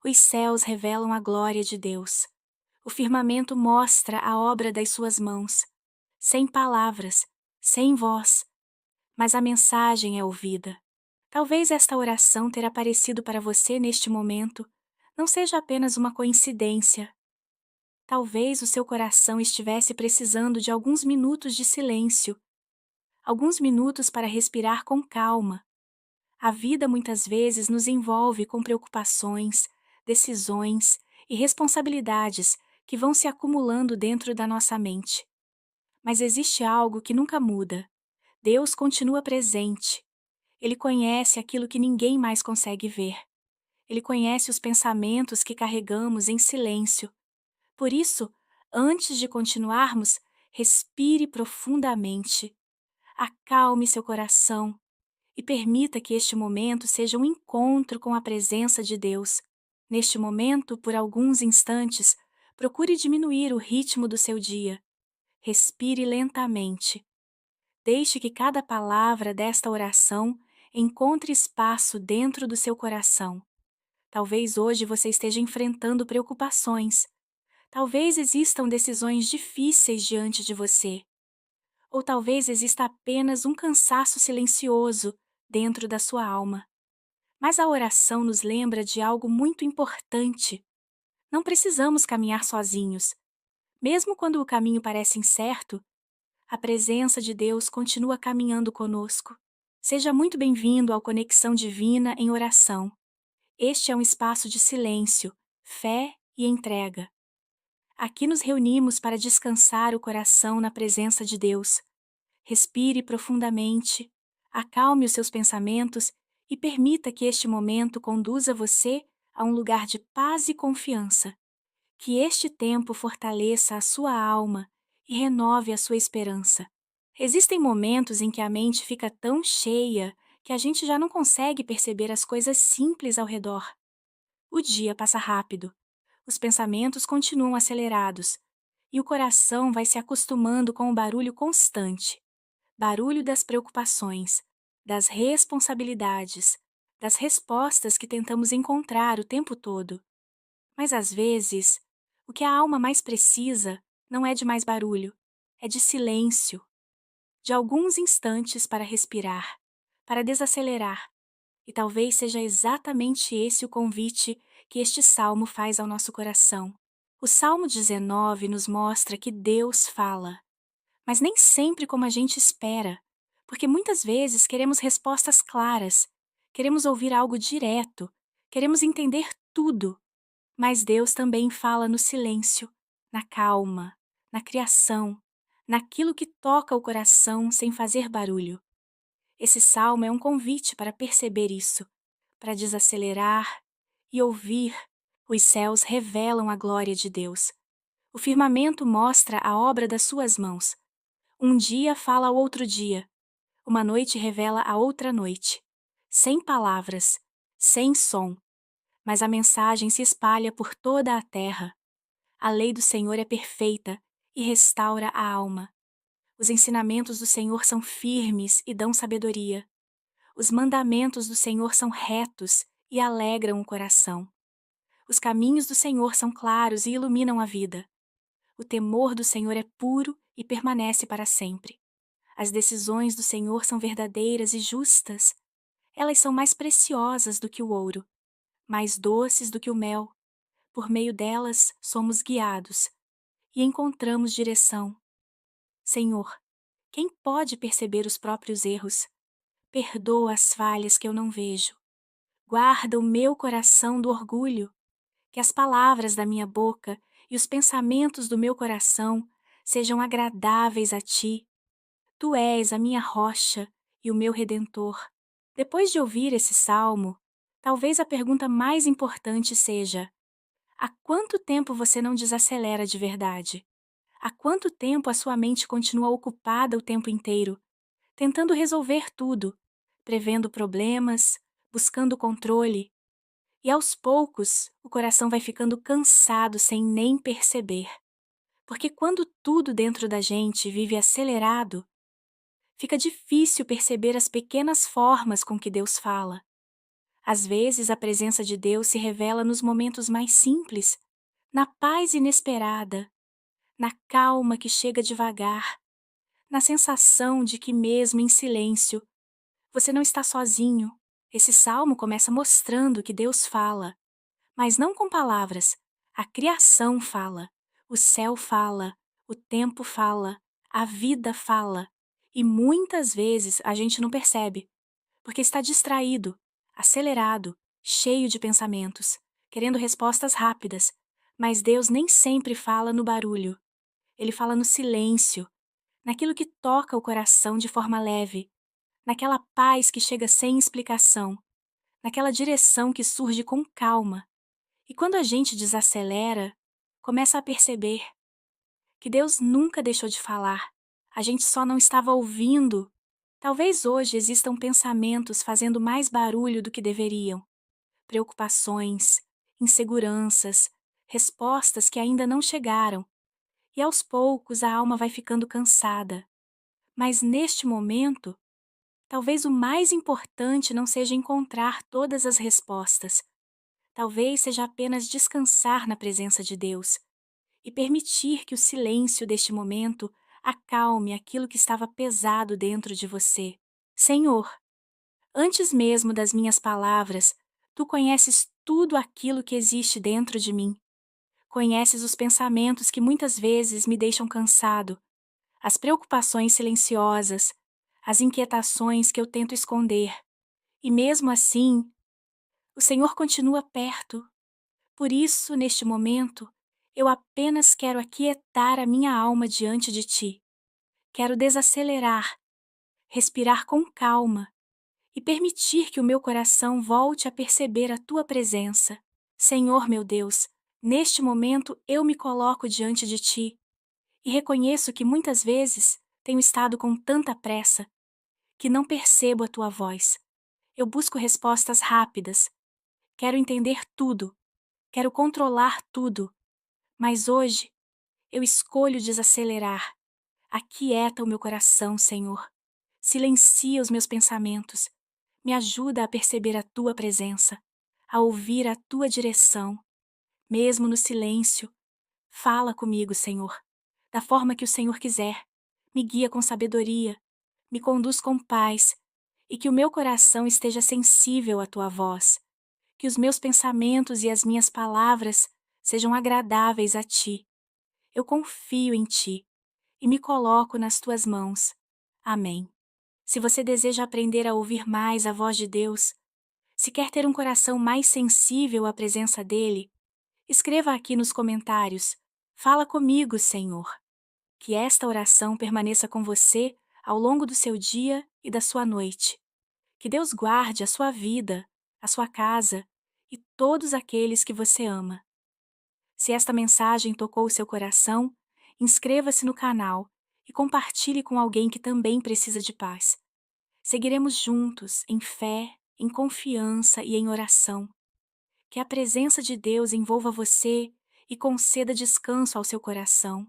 Os céus revelam a glória de Deus. O firmamento mostra a obra das suas mãos. Sem palavras, sem voz, mas a mensagem é ouvida. Talvez esta oração ter aparecido para você neste momento não seja apenas uma coincidência. Talvez o seu coração estivesse precisando de alguns minutos de silêncio, alguns minutos para respirar com calma. A vida muitas vezes nos envolve com preocupações, decisões e responsabilidades que vão se acumulando dentro da nossa mente. Mas existe algo que nunca muda. Deus continua presente. Ele conhece aquilo que ninguém mais consegue ver. Ele conhece os pensamentos que carregamos em silêncio. Por isso, antes de continuarmos, respire profundamente. Acalme seu coração e permita que este momento seja um encontro com a presença de Deus. Neste momento, por alguns instantes, procure diminuir o ritmo do seu dia. Respire lentamente. Deixe que cada palavra desta oração encontre espaço dentro do seu coração. Talvez hoje você esteja enfrentando preocupações. Talvez existam decisões difíceis diante de você. Ou talvez exista apenas um cansaço silencioso dentro da sua alma. Mas a oração nos lembra de algo muito importante. Não precisamos caminhar sozinhos. Mesmo quando o caminho parece incerto, a presença de Deus continua caminhando conosco. Seja muito bem-vindo ao Conexão Divina em Oração. Este é um espaço de silêncio, fé e entrega. Aqui nos reunimos para descansar o coração na presença de Deus. Respire profundamente, acalme os seus pensamentos e permita que este momento conduza você a um lugar de paz e confiança. Que este tempo fortaleça a sua alma e renove a sua esperança. Existem momentos em que a mente fica tão cheia que a gente já não consegue perceber as coisas simples ao redor. O dia passa rápido, os pensamentos continuam acelerados e o coração vai se acostumando com o barulho constante. Barulho das preocupações, das responsabilidades, das respostas que tentamos encontrar o tempo todo. Mas às vezes, o que a alma mais precisa não é de mais barulho, é de silêncio, de alguns instantes para respirar, para desacelerar. E talvez seja exatamente esse o convite que este salmo faz ao nosso coração. O Salmo 19 nos mostra que Deus fala, mas nem sempre como a gente espera, porque muitas vezes queremos respostas claras, queremos ouvir algo direto, queremos entender tudo. Mas Deus também fala no silêncio, na calma, na criação, naquilo que toca o coração sem fazer barulho. Esse salmo é um convite para perceber isso, para desacelerar e ouvir. Os céus revelam a glória de Deus. O firmamento mostra a obra das suas mãos. Um dia fala ao outro dia. Uma noite revela a outra noite. Sem palavras, sem som. Mas a mensagem se espalha por toda a terra. A lei do Senhor é perfeita e restaura a alma. Os ensinamentos do Senhor são firmes e dão sabedoria. Os mandamentos do Senhor são retos e alegram o coração. Os caminhos do Senhor são claros e iluminam a vida. O temor do Senhor é puro e permanece para sempre. As decisões do Senhor são verdadeiras e justas. Elas são mais preciosas do que o ouro, mais doces do que o mel. Por meio delas somos guiados e encontramos direção. Senhor, quem pode perceber os próprios erros? Perdoa as falhas que eu não vejo. Guarda o meu coração do orgulho. Que as palavras da minha boca e os pensamentos do meu coração sejam agradáveis a ti. Tu és a minha rocha e o meu redentor. Depois de ouvir esse salmo, talvez a pergunta mais importante seja: há quanto tempo você não desacelera de verdade? Há quanto tempo a sua mente continua ocupada o tempo inteiro, tentando resolver tudo, prevendo problemas, buscando controle? E aos poucos, o coração vai ficando cansado sem nem perceber. Porque quando tudo dentro da gente vive acelerado, fica difícil perceber as pequenas formas com que Deus fala. Às vezes, a presença de Deus se revela nos momentos mais simples, na paz inesperada, na calma que chega devagar, na sensação de que, mesmo em silêncio, você não está sozinho. Esse salmo começa mostrando que Deus fala, mas não com palavras. A criação fala, o céu fala, o tempo fala, a vida fala. E muitas vezes a gente não percebe, porque está distraído, acelerado, cheio de pensamentos, querendo respostas rápidas. Mas Deus nem sempre fala no barulho. Ele fala no silêncio, naquilo que toca o coração de forma leve, naquela paz que chega sem explicação, naquela direção que surge com calma. E quando a gente desacelera, começa a perceber que Deus nunca deixou de falar. A gente só não estava ouvindo. Talvez hoje existam pensamentos fazendo mais barulho do que deveriam. Preocupações, inseguranças, respostas que ainda não chegaram. E aos poucos a alma vai ficando cansada. Mas neste momento, talvez o mais importante não seja encontrar todas as respostas. Talvez seja apenas descansar na presença de Deus e permitir que o silêncio deste momento acalme aquilo que estava pesado dentro de você. Senhor, antes mesmo das minhas palavras, Tu conheces tudo aquilo que existe dentro de mim. Conheces os pensamentos que muitas vezes me deixam cansado, as preocupações silenciosas, as inquietações que eu tento esconder. E mesmo assim, o Senhor continua perto. Por isso, neste momento, eu apenas quero aquietar a minha alma diante de Ti. Quero desacelerar, respirar com calma e permitir que o meu coração volte a perceber a Tua presença. Senhor meu Deus, neste momento eu me coloco diante de Ti e reconheço que muitas vezes tenho estado com tanta pressa que não percebo a Tua voz. Eu busco respostas rápidas. Quero entender tudo. Quero controlar tudo. Mas hoje eu escolho desacelerar. Aquieta o meu coração, Senhor. Silencia os meus pensamentos. Me ajuda a perceber a Tua presença, a ouvir a Tua direção. Mesmo no silêncio, fala comigo, Senhor, da forma que o Senhor quiser. Me guia com sabedoria, me conduz com paz, e que o meu coração esteja sensível à Tua voz. Que os meus pensamentos e as minhas palavras sejam agradáveis a Ti. Eu confio em Ti e me coloco nas Tuas mãos. Amém. Se você deseja aprender a ouvir mais a voz de Deus, se quer ter um coração mais sensível à presença dEle, escreva aqui nos comentários: Fala comigo, Senhor. Que esta oração permaneça com você ao longo do seu dia e da sua noite. Que Deus guarde a sua vida, a sua casa e todos aqueles que você ama. Se esta mensagem tocou o seu coração, inscreva-se no canal e compartilhe com alguém que também precisa de paz. Seguiremos juntos, em fé, em confiança e em oração. Que a presença de Deus envolva você e conceda descanso ao seu coração.